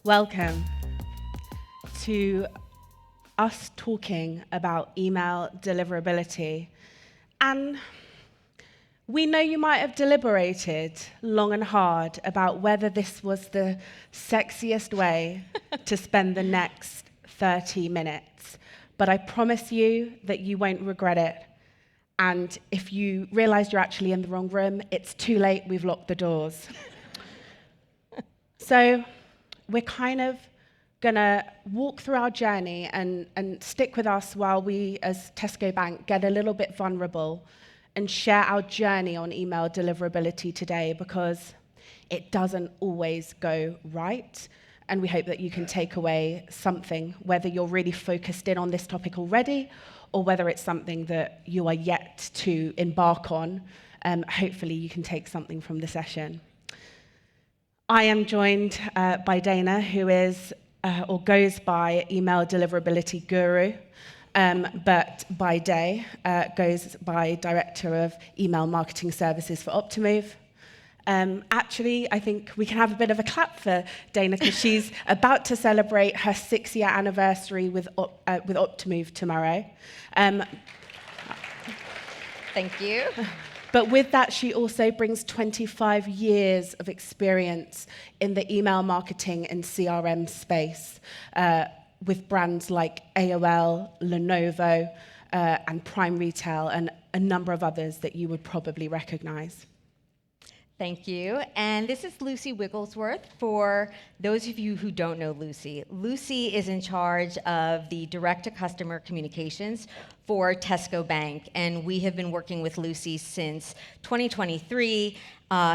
Welcome to us talking about email deliverability. And we know you might have deliberated long and hard about whether this was the sexiest way to spend the next 30 minutes. But I promise you that you won't regret it. And if you realize you're actually in the wrong room, it's too late, we've locked the doors. So we're kind of gonna walk through our journey and stick with us while we, as Tesco Bank, get a little bit vulnerable and share our journey on email deliverability today, because it doesn't always go right. And we hope that you can take away something, whether you're really focused in on this topic already, or whether it's something that you are yet to embark on. Hopefully you can take something from the session. I am joined by Dana, who is, or goes by email deliverability guru, but by day goes by Director of Email Marketing Services for Optimove. Actually, I think we can have a bit of a clap for Dana, because she's about to celebrate her 6-year anniversary with Optimove tomorrow. Thank you. But with that, she also brings 25 years of experience in the email marketing and CRM space, with brands like AOL, Lenovo, and Prime Retail, and a number of others that you would probably recognize. Thank you. And this is Lucy Wigglesworth. For those of you who don't know Lucy, Lucy is in charge of the direct-to-customer communications for Tesco Bank. And we have been working with Lucy since 2023,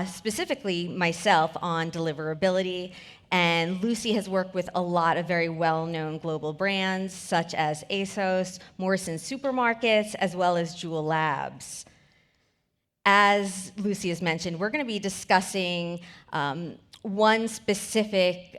specifically myself on deliverability. And Lucy has worked with a lot of very well-known global brands, such as ASOS, Morrisons Supermarkets, as well as Jewel Labs. As Lucy has mentioned, we're going to be discussing one specific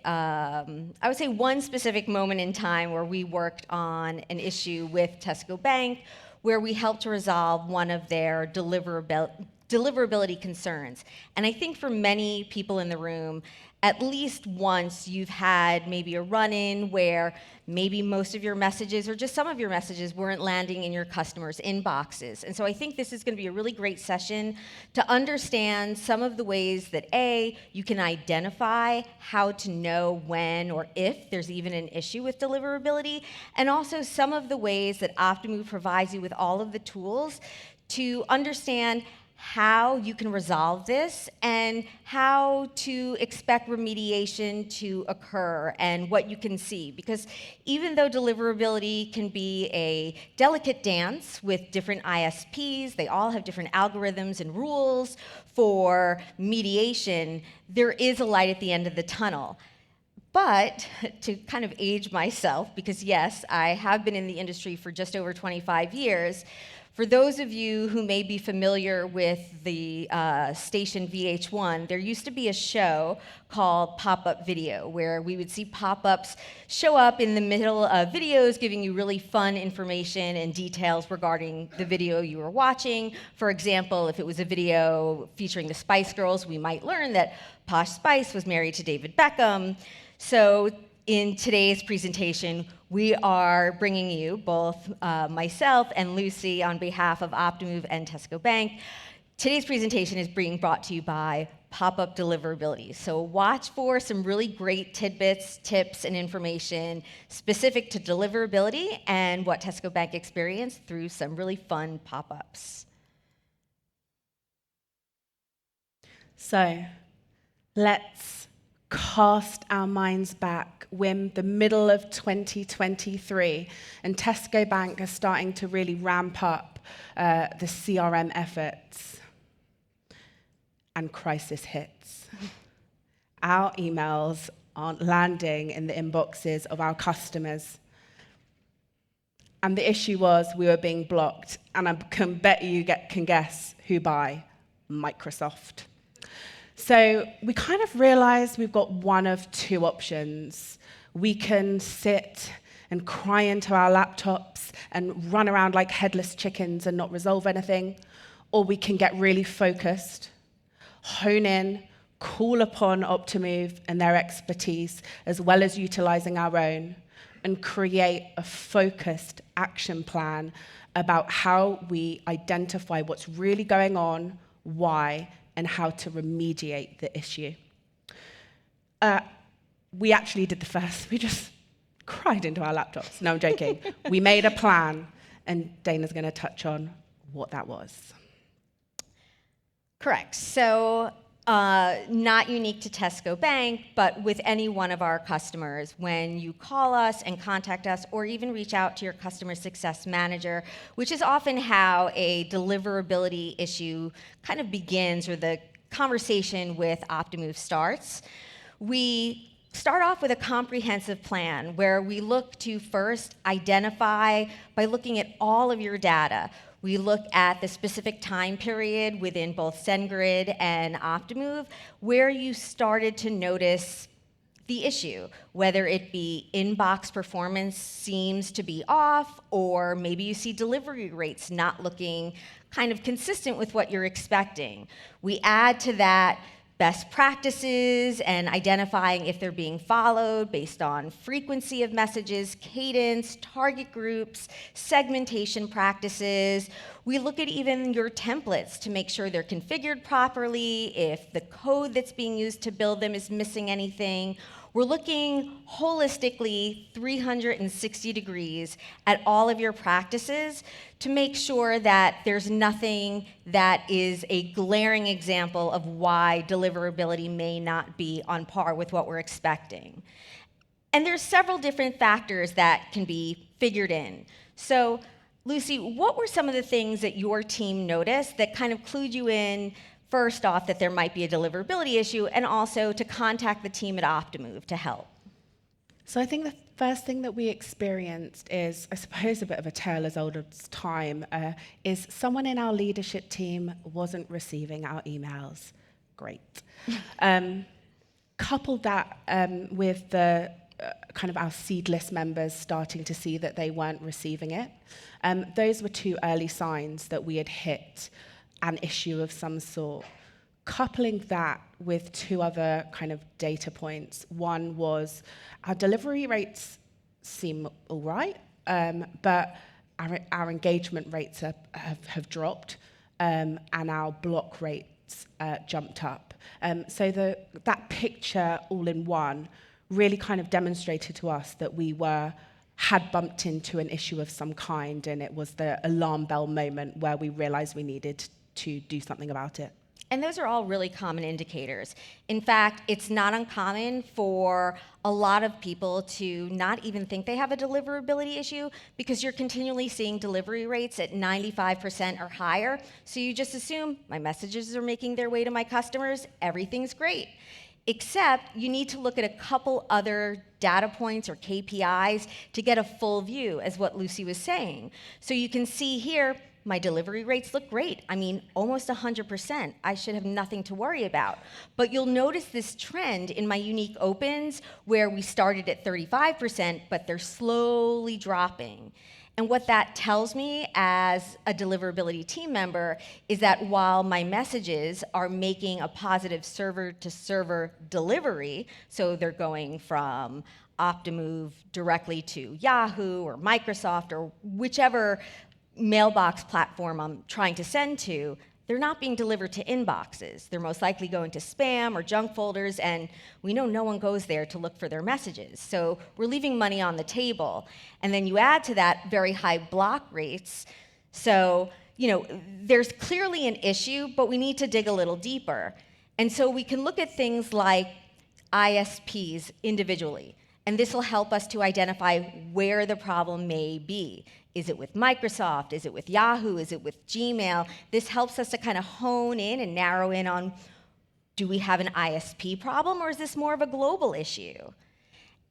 moment in time where we worked on an issue with Tesco Bank, where we helped to resolve one of their deliverability concerns. And I think for many people in the room, at least once you've had maybe a run-in where maybe most of your messages or just some of your messages weren't landing in your customers' inboxes. And so I think this is going to be a really great session to understand some of the ways that you can identify how to know when or if there's even an issue with deliverability, and also some of the ways that Optimove provides you with all of the tools to understand how you can resolve this and how to expect remediation to occur and what you can see. Because even though deliverability can be a delicate dance with different ISPs, they all have different algorithms and rules for mediation, there is a light at the end of the tunnel. But to kind of age myself, because yes, I have been in the industry for just over 25 years, for those of you who may be familiar with the station VH1, there used to be a show called Pop-Up Video, where we would see pop-ups show up in the middle of videos, giving you really fun information and details regarding the video you were watching. For example, if it was a video featuring the Spice Girls, we might learn that Posh Spice was married to David Beckham. So in today's presentation, we are bringing you, both myself and Lucy, on behalf of Optimove and Tesco Bank. Today's presentation is being brought to you by Pop-Up Deliverability. So watch for some really great tidbits, tips, and information specific to deliverability and what Tesco Bank experienced through some really fun pop-ups. So let's cast our minds back. We're in the middle of 2023, and Tesco Bank is starting to really ramp up the CRM efforts. And crisis hits. Our emails aren't landing in the inboxes of our customers. And the issue was we were being blocked, and I can bet you can guess who by: Microsoft. So we kind of realized we've got one of two options. We can sit and cry into our laptops and run around like headless chickens and not resolve anything, or we can get really focused, hone in, call upon Optimove and their expertise, as well as utilizing our own, and create a focused action plan about how we identify what's really going on, why, and how to remediate the issue. We actually did the first. We just cried into our laptops. No, I'm joking. We made a plan, and Dana's going to touch on what that was. Correct. So not unique to Tesco Bank, but with any one of our customers, when you call us and contact us, or even reach out to your customer success manager, which is often how a deliverability issue kind of begins, or the conversation with Optimove starts, we start off with a comprehensive plan where we look to first identify by looking at all of your data. We look at the specific time period within both SendGrid and Optimove where you started to notice the issue, whether it be inbox performance seems to be off, or maybe you see delivery rates not looking kind of consistent with what you're expecting. We add to that best practices and identifying if they're being followed based on frequency of messages, cadence, target groups, segmentation practices. We look at even your templates to make sure they're configured properly, if the code that's being used to build them is missing anything. We're looking holistically 360 degrees at all of your practices to make sure that there's nothing that is a glaring example of why deliverability may not be on par with what we're expecting. And there's several different factors that can be figured in. So, Lucy, what were some of the things that your team noticed that kind of clued you in, first off, that there might be a deliverability issue, and also to contact the team at Optimove to help? So I think the first thing that we experienced is, I suppose, a bit of a tale as old as time, is someone in our leadership team wasn't receiving our emails. Great. Coupled that with the kind of our seed list members starting to see that they weren't receiving it. Those were two early signs that we had hit an issue of some sort. Coupling that with two other kind of data points. One was our delivery rates seem all right, but our engagement rates have dropped, and our block rates jumped up. So that picture all in one really kind of demonstrated to us that we had bumped into an issue of some kind, and it was the alarm bell moment where we realized we needed to do something about it. And those are all really common indicators. In fact, it's not uncommon for a lot of people to not even think they have a deliverability issue because you're continually seeing delivery rates at 95% or higher. So you just assume my messages are making their way to my customers, everything's great. Except you need to look at a couple other data points or KPIs to get a full view, as what Lucy was saying. So you can see here, my delivery rates look great. I mean, almost 100%. I should have nothing to worry about. But you'll notice this trend in my unique opens where we started at 35%, but they're slowly dropping. And what that tells me as a deliverability team member is that while my messages are making a positive server-to-server delivery, so they're going from Optimove directly to Yahoo or Microsoft or whichever mailbox platform I'm trying to send to, they're not being delivered to inboxes. They're most likely going to spam or junk folders, and we know no one goes there to look for their messages. So we're leaving money on the table. And then you add to that very high block rates. So, there's clearly an issue, but we need to dig a little deeper. And so we can look at things like ISPs individually. And this will help us to identify where the problem may be. Is it with Microsoft? Is it with Yahoo? Is it with Gmail? This helps us to kind of hone in and narrow in on, do we have an ISP problem, or is this more of a global issue?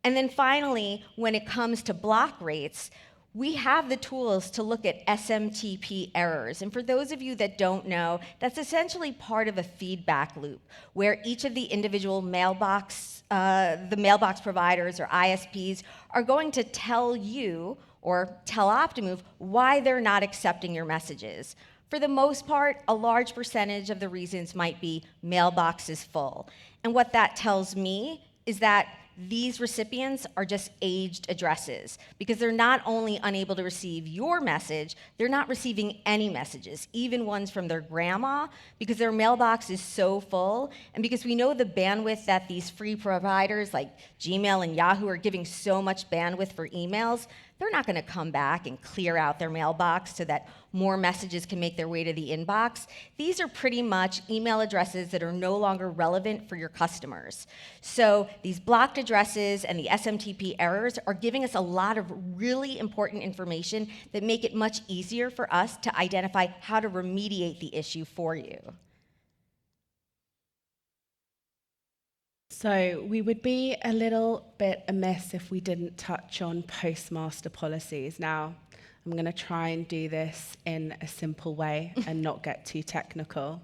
And then finally, when it comes to block rates, we have the tools to look at SMTP errors. And for those of you that don't know, that's essentially part of a feedback loop where each of the individual mailbox providers or ISPs are going to tell you or tell Optimove why they're not accepting your messages. For the most part, a large percentage of the reasons might be mailbox is full. And what that tells me is that these recipients are just aged addresses because they're not only unable to receive your message, they're not receiving any messages, even ones from their grandma, because their mailbox is so full. And because we know the bandwidth that these free providers like Gmail and Yahoo are giving so much bandwidth for emails, they're not going to come back and clear out their mailbox so that more messages can make their way to the inbox. These are pretty much email addresses that are no longer relevant for your customers. So these blocked addresses and the SMTP errors are giving us a lot of really important information that make it much easier for us to identify how to remediate the issue for you. So we would be a little bit amiss if we didn't touch on Postmaster policies. Now, I'm going to try and do this in a simple way and not get too technical.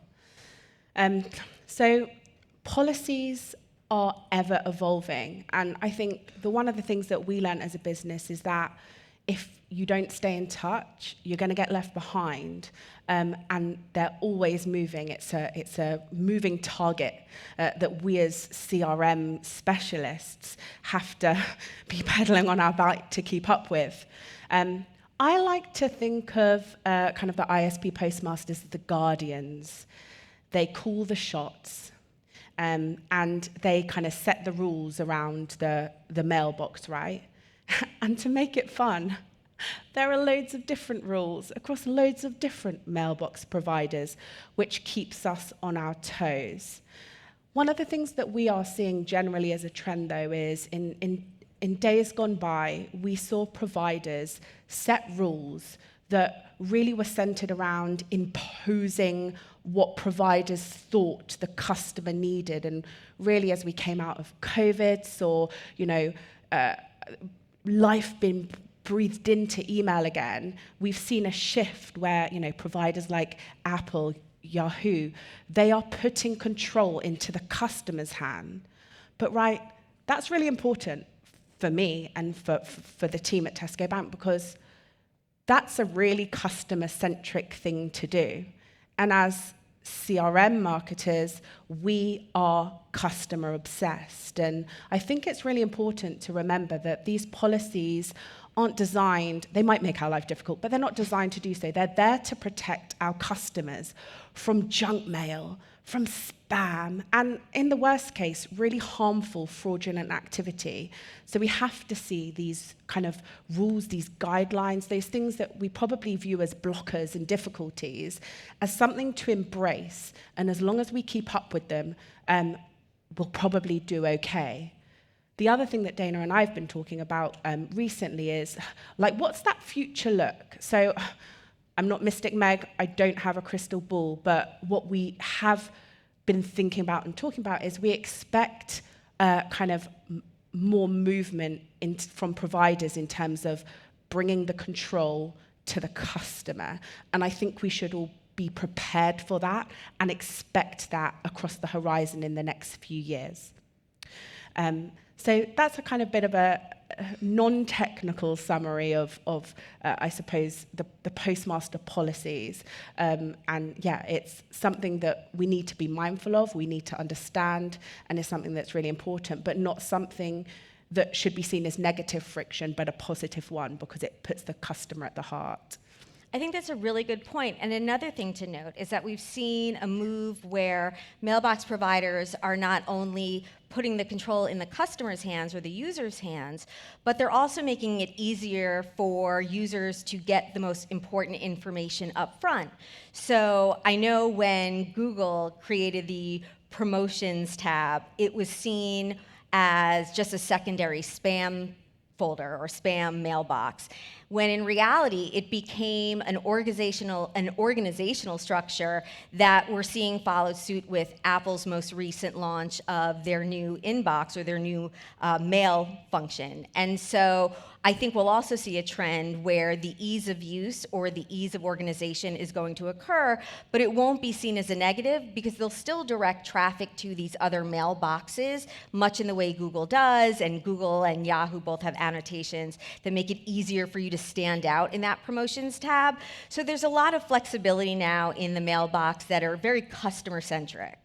So policies are ever evolving, and I think one of the things that we learned as a business is that if you don't stay in touch, you're going to get left behind, and they're always moving. It's a moving target that we as CRM specialists have to be pedaling on our bike to keep up with. I like to think of kind of the ISP postmasters as the guardians. They call the shots, and they kind of set the rules around the mailbox, right? And to make it fun, there are loads of different rules across loads of different mailbox providers, which keeps us on our toes. One of the things that we are seeing generally as a trend, though, is in days gone by, we saw providers set rules that really were centered around imposing what providers thought the customer needed. And really, as we came out of COVID, saw, life being breathed into email again, we've seen a shift where, providers like Apple, Yahoo, they are putting control into the customer's hand. But that's really important for me and for the team at Tesco Bank, because that's a really customer-centric thing to do. And as CRM marketers, we are customer obsessed. And I think it's really important to remember that these policies aren't designed, they might make our life difficult, but they're not designed to do so. They're there to protect our customers from junk mail, from spam, and in the worst case, really harmful fraudulent activity. So we have to see these kind of rules, these guidelines, those things that we probably view as blockers and difficulties, as something to embrace. And as long as we keep up with them, we'll probably do okay. The other thing that Dana and I have been talking about recently is, what's that future look? So I'm not Mystic Meg, I don't have a crystal ball, but what we have been thinking about and talking about is we expect kind of more movement from providers in terms of bringing the control to the customer. And I think we should all be prepared for that and expect that across the horizon in the next few years. So that's a kind of bit of a non-technical summary of I suppose, the Postmaster policies. And yeah, it's something that we need to be mindful of, we need to understand, and it's something that's really important, but not something that should be seen as negative friction, but a positive one, because it puts the customer at the heart. I think that's a really good point. And another thing to note is that we've seen a move where mailbox providers are not only putting the control in the customer's hands or the user's hands, but they're also making it easier for users to get the most important information up front. So I know when Google created the promotions tab, it was seen as just a secondary spam folder or spam mailbox, when in reality it became an organizational structure that we're seeing follow suit with Apple's most recent launch of their new inbox or their new mail function. And so I think we'll also see a trend where the ease of use or the ease of organization is going to occur, but it won't be seen as a negative because they'll still direct traffic to these other mailboxes, much in the way Google does, and Google and Yahoo both have annotations that make it easier for you to stand out in that promotions tab. So there's a lot of flexibility now in the mailbox that are very customer-centric.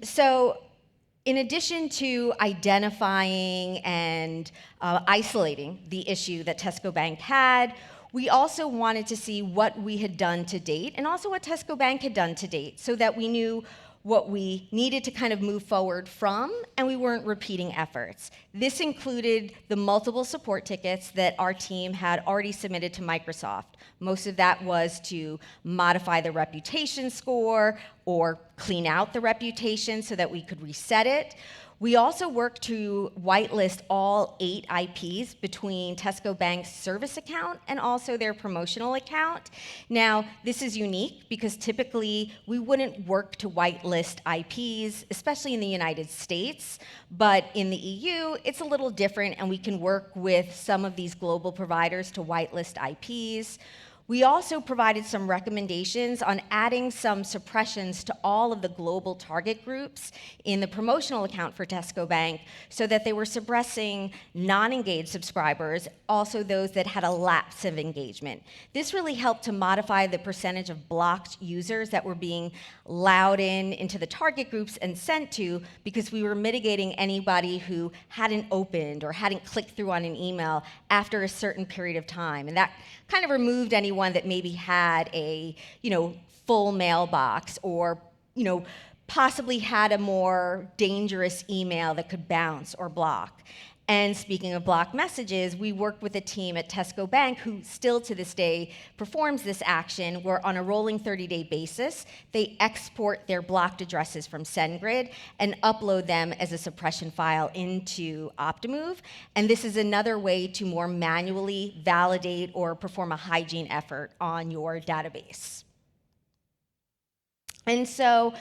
So in addition to identifying and isolating the issue that Tesco Bank had, we also wanted to see what we had done to date and also what Tesco Bank had done to date so that we knew what we needed to kind of move forward from, and we weren't repeating efforts. This included the multiple support tickets that our team had already submitted to Microsoft. Most of that was to modify the reputation score or clean out the reputation so that we could reset it. We also worked to whitelist all 8 IPs between Tesco Bank's service account and also their promotional account. Now, this is unique because typically we wouldn't work to whitelist IPs, especially in the United States, but in the EU, it's a little different, and we can work with some of these global providers to whitelist IPs. We also provided some recommendations on adding some suppressions to all of the global target groups in the promotional account for Tesco Bank so that they were suppressing non-engaged subscribers, also those that had a lapse of engagement. This really helped to modify the percentage of blocked users that were being allowed into the target groups and sent to, because we were mitigating anybody who hadn't opened or hadn't clicked through on an email after a certain period of time. And that kind of removed anyone that maybe had a, full mailbox or, possibly had a more dangerous email that could bounce or block. And speaking of blocked messages, we worked with a team at Tesco Bank who still to this day performs this action, where on a rolling 30-day basis, they export their blocked addresses from SendGrid and upload them as a suppression file into Optimove. And this is another way to more manually validate or perform a hygiene effort on your database. And so,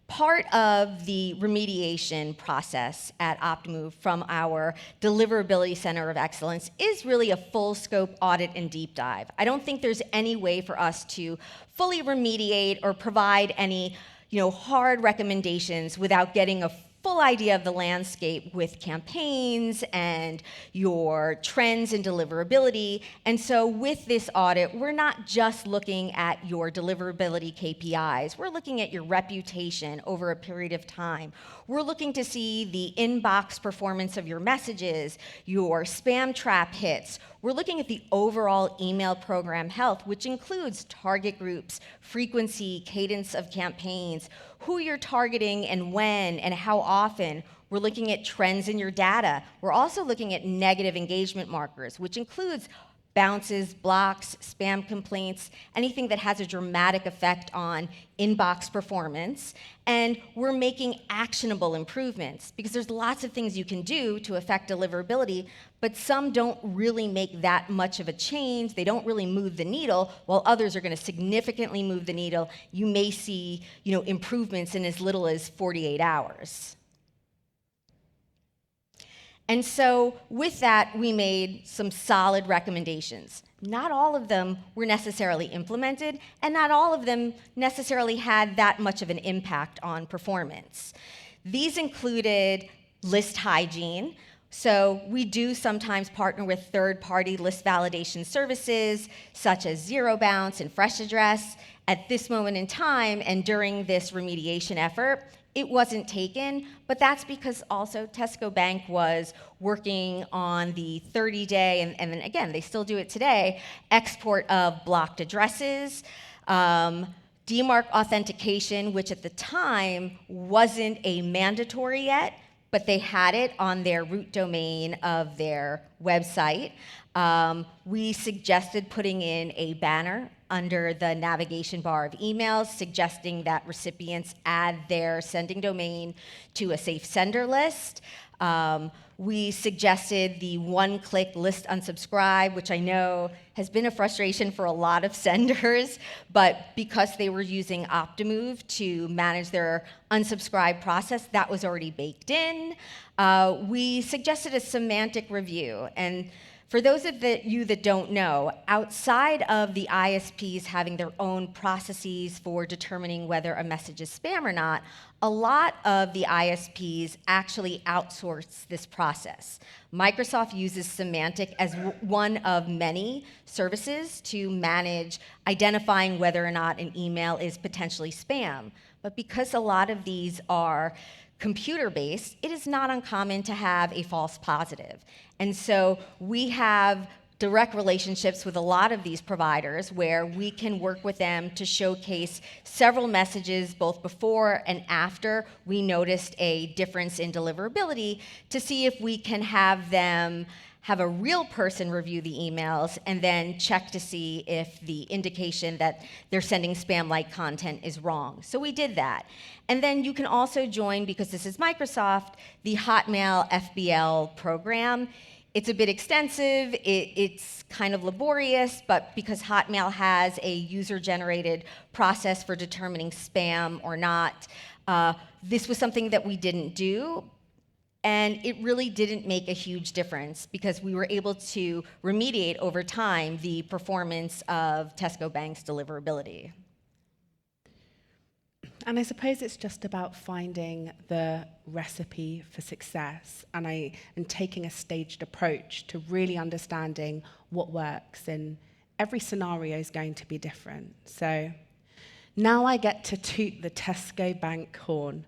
part of the remediation process at Optimove from our Deliverability Center of Excellence is really a full scope audit and deep dive. I don't think there's any way for us to fully remediate or provide any hard recommendations without getting a full idea of the landscape with campaigns and your trends in deliverability. And so with this audit, we're not just looking at your deliverability KPIs. We're looking at your reputation over a period of time. We're looking to see the inbox performance of your messages, your spam trap hits. We're looking at the overall email program health, which includes target groups, frequency, cadence of campaigns, who you're targeting and when and how often. We're looking at trends in your data. We're also looking at negative engagement markers, which includes bounces, blocks, spam complaints, anything that has a dramatic effect on inbox performance. And we're making actionable improvements, because there's lots of things you can do to affect deliverability, but some don't really make that much of a change. They don't really move the needle, while others are going to significantly move the needle. You may see, improvements in as little as 48 hours. And so with that, we made some solid recommendations. Not all of them were necessarily implemented, and not all of them necessarily had that much of an impact on performance. These included list hygiene. So we do sometimes partner with third-party list validation services, such as Zero Bounce and Fresh Address. At this moment in time, and during this remediation effort, it wasn't taken, but that's because also Tesco Bank was working on the 30-day, and then again, they still do it today, export of blocked addresses, DMARC authentication, which at the time wasn't a mandatory yet, but they had it on their root domain of their website. We suggested putting in a banner under the navigation bar of emails, suggesting that recipients add their sending domain to a safe sender list. We suggested the one-click list unsubscribe, which I know has been a frustration for a lot of senders, but because they were using Optimove to manage their unsubscribe process, that was already baked in. We suggested a semantic review, and for those of you that don't know, outside of the ISPs having their own processes for determining whether a message is spam or not, a lot of the ISPs actually outsource this process. Microsoft uses Semantic as one of many services to manage identifying whether or not an email is potentially spam. But because a lot of these are computer-based, it is not uncommon to have a false positive. And so we have direct relationships with a lot of these providers where we can work with them to showcase several messages both before and after we noticed a difference in deliverability to see if we can have them have a real person review the emails and then check to see if the indication that they're sending spam-like content is wrong. So we did that. And then you can also join, because this is Microsoft, the Hotmail FBL program. It's a bit extensive, it's kind of laborious, but because Hotmail has a user-generated process for determining spam or not, this was something that we didn't do, and it really didn't make a huge difference because we were able to remediate over time the performance of Tesco Bank's deliverability. And I suppose it's just about finding the recipe for success and taking a staged approach to really understanding what works. And every scenario is going to be different. So now I get to toot the Tesco Bank horn,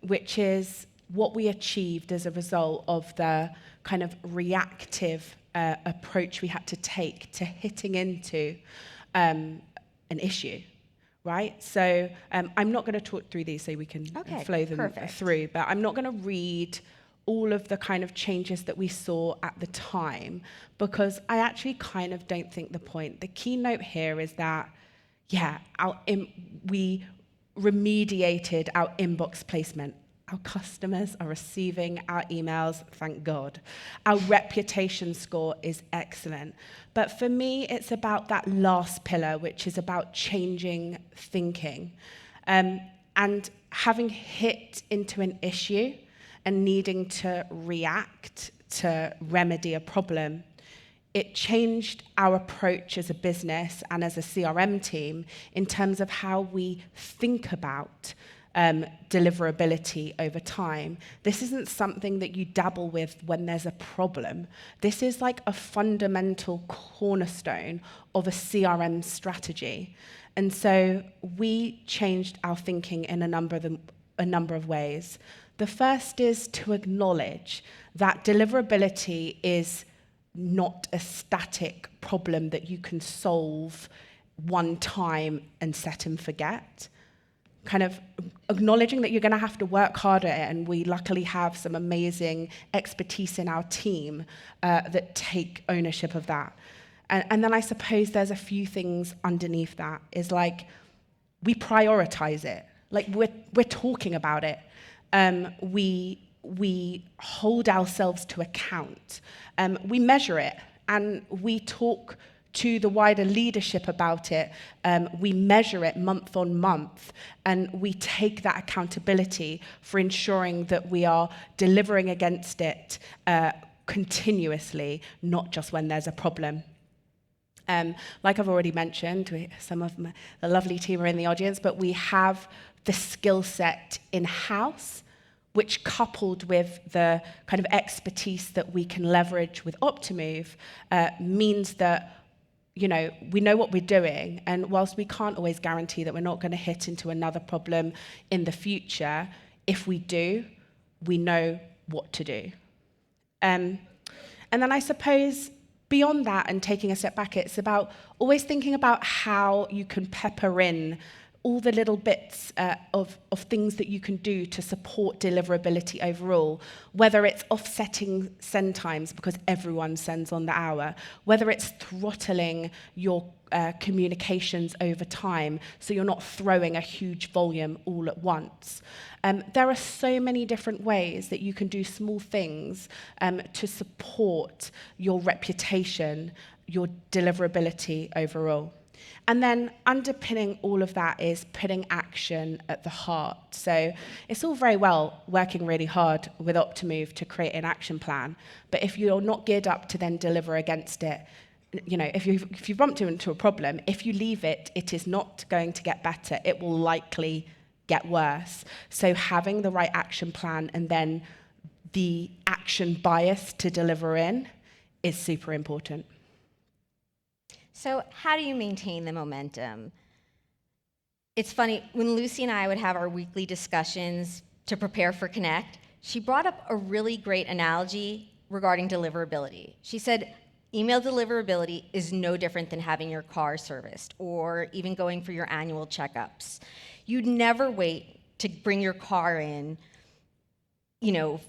which is what we achieved as a result of the kind of reactive approach we had to take to hitting into an issue. Right? So I'm not going to talk through these so we can flow them through, but I'm not going to read all of the kind of changes that we saw at the time because I actually kind of don't think the point. The keynote here is that, yeah, we remediated our inbox placement. Our customers are receiving our emails, thank God. Our reputation score is excellent. But for me, it's about that last pillar, which is about changing thinking. And having hit into an issue and needing to react to remedy a problem, it changed our approach as a business and as a CRM team in terms of how we think about deliverability over time. This isn't something that you dabble with when there's a problem. This is like a fundamental cornerstone of a CRM strategy. And so we changed our thinking in a number of ways. The first is to acknowledge that deliverability is not a static problem that you can solve one time and set and forget. Kind of acknowledging that you're going to have to work harder, and we luckily have some amazing expertise in our team that take ownership of that. And then I suppose there's a few things underneath that, is like we prioritize it, like we're talking about it. We hold ourselves to account. We measure it, and we talk to the wider leadership about it. We measure it month on month, and we take that accountability for ensuring that we are delivering against it continuously, not just when there's a problem. Like I've already mentioned, some of the lovely team are in the audience, but we have the skill set in-house, which coupled with the kind of expertise that we can leverage with Optimove means that we know what we're doing, and whilst we can't always guarantee that we're not going to hit into another problem in the future, if we do, we know what to do. And then I suppose beyond that and taking a step back, it's about always thinking about how you can pepper in all the little bits of things that you can do to support deliverability overall, whether it's offsetting send times because everyone sends on the hour, whether it's throttling your communications over time so you're not throwing a huge volume all at once. There are so many different ways that you can do small things to support your reputation, your deliverability overall. And then underpinning all of that is putting action at the heart. So it's all very well working really hard with Optimove to create an action plan, but if you're not geared up to then deliver against it, if you've bumped into a problem, if you leave it, it is not going to get better. It will likely get worse. So having the right action plan and then the action bias to deliver in is super important. So how do you maintain the momentum? It's funny, when Lucy and I would have our weekly discussions to prepare for Connect, she brought up a really great analogy regarding deliverability. She said, email deliverability is no different than having your car serviced or even going for your annual checkups. You'd never wait to bring your car in,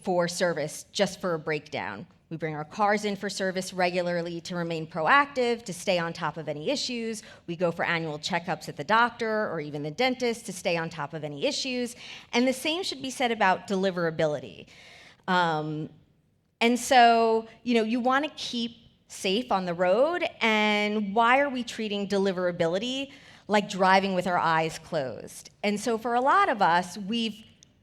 for service just for a breakdown. We bring our cars in for service regularly to remain proactive, to stay on top of any issues. We go for annual checkups at the doctor or even the dentist to stay on top of any issues. And the same should be said about deliverability. And so, you want to keep safe on the road. And why are we treating deliverability like driving with our eyes closed? And so for a lot of us, we've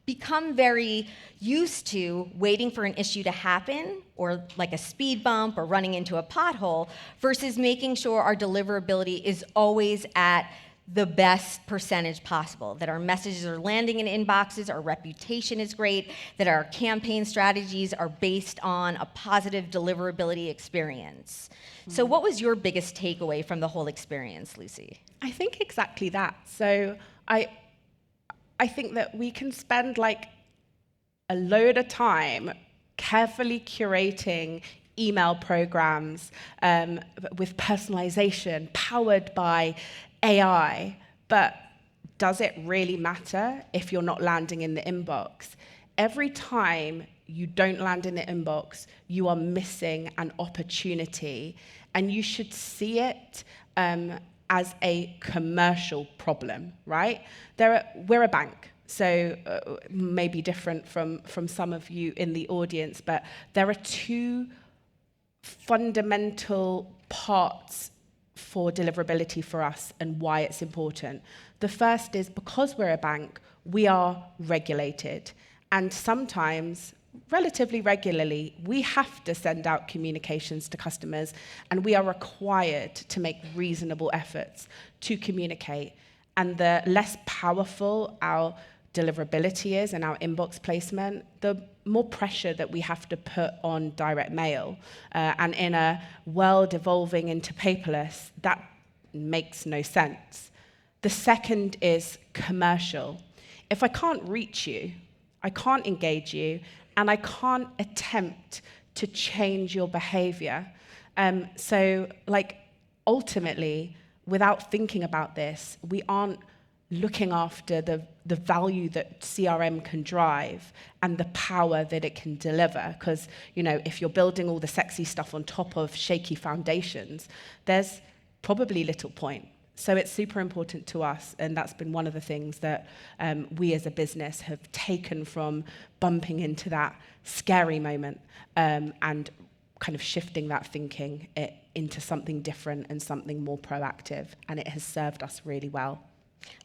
become very used to waiting for an issue to happen, or like a speed bump or running into a pothole, versus making sure our deliverability is always at the best percentage possible, that our messages are landing in inboxes, our reputation is great, that our campaign strategies are based on a positive deliverability experience. So what was your biggest takeaway from the whole experience, Lucy? I think exactly that. So I think that we can spend like a load of time carefully curating email programs with personalization powered by AI, but does it really matter if you're not landing in the inbox? Every time you don't land in the inbox, you are missing an opportunity, and you should see it as a commercial problem, right? We're a bank, so maybe different from some of you in the audience, but there are two fundamental parts for deliverability for us and why it's important. The first is because we're a bank, we are regulated, and sometimes, relatively regularly, we have to send out communications to customers, and we are required to make reasonable efforts to communicate. And the less powerful our deliverability is and our inbox placement, the more pressure that we have to put on direct mail. And in a world evolving into paperless, that makes no sense. The second is commercial. If I can't reach you, I can't engage you, and I can't attempt to change your behavior. So, ultimately, without thinking about this, we aren't looking after the value that CRM can drive and the power that it can deliver. Because, if you're building all the sexy stuff on top of shaky foundations, there's probably little point. So it's super important to us, and that's been one of the things that we as a business have taken from bumping into that scary moment and kind of shifting that thinking into something different and something more proactive, and it has served us really well.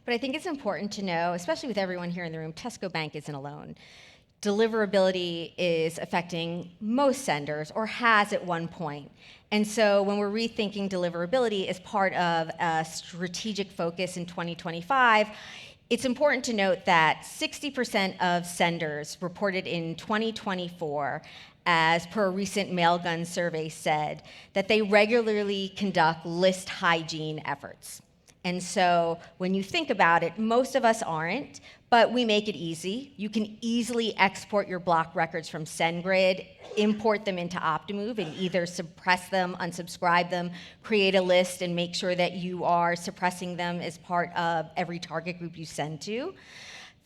But I think it's important to know, especially with everyone here in the room, Tesco Bank isn't alone. Deliverability is affecting most senders, or has at one point. And so when we're rethinking deliverability as part of a strategic focus in 2025, it's important to note that 60% of senders reported in 2024, as per a recent Mailgun survey, said that they regularly conduct list hygiene efforts. And so when you think about it, most of us aren't, but we make it easy. You can easily export your block records from SendGrid, import them into Optimove, and either suppress them, unsubscribe them, create a list, and make sure that you are suppressing them as part of every target group you send to.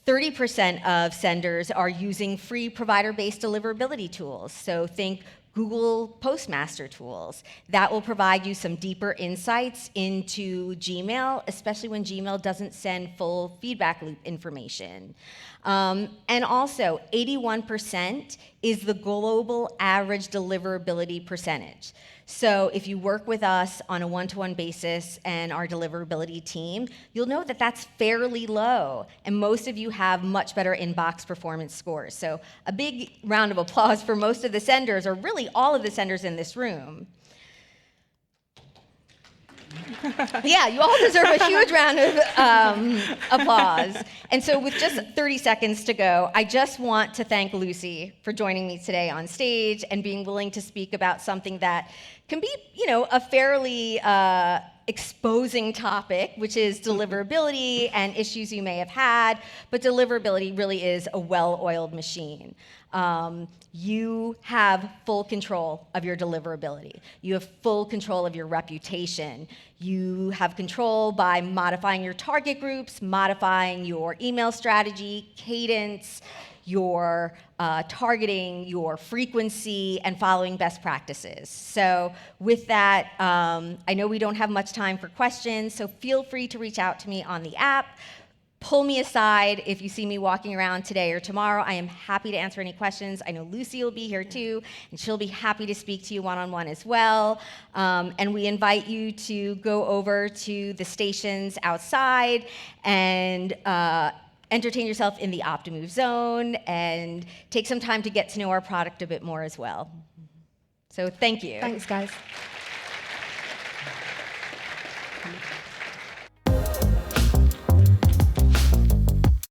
30% of senders are using free provider-based deliverability tools. So think Google Postmaster tools. That will provide you some deeper insights into Gmail, especially when Gmail doesn't send full feedback loop information. And also, 81% is the global average deliverability percentage. So if you work with us on a one-to-one basis and our deliverability team, you'll know that that's fairly low, and most of you have much better inbox performance scores. So a big round of applause for most of the senders, or really all of the senders in this room. Yeah, you all deserve a huge round of applause. And so with just 30 seconds to go, I just want to thank Lucy for joining me today on stage and being willing to speak about something that can be, a fairly exposing topic, which is deliverability and issues you may have had, but deliverability really is a well-oiled machine. You have full control of your deliverability. You have full control of your reputation. You have control by modifying your target groups, modifying your email strategy, cadence, your targeting, your frequency, and following best practices. So with that, I know we don't have much time for questions, so feel free to reach out to me on the app. Pull me aside if you see me walking around today or tomorrow. I am happy to answer any questions. I know Lucy will be here too, and she'll be happy to speak to you one-on-one as well. And we invite you to go over to the stations outside and entertain yourself in the Optimove zone and take some time to get to know our product a bit more as well. So thank you. Thanks, guys.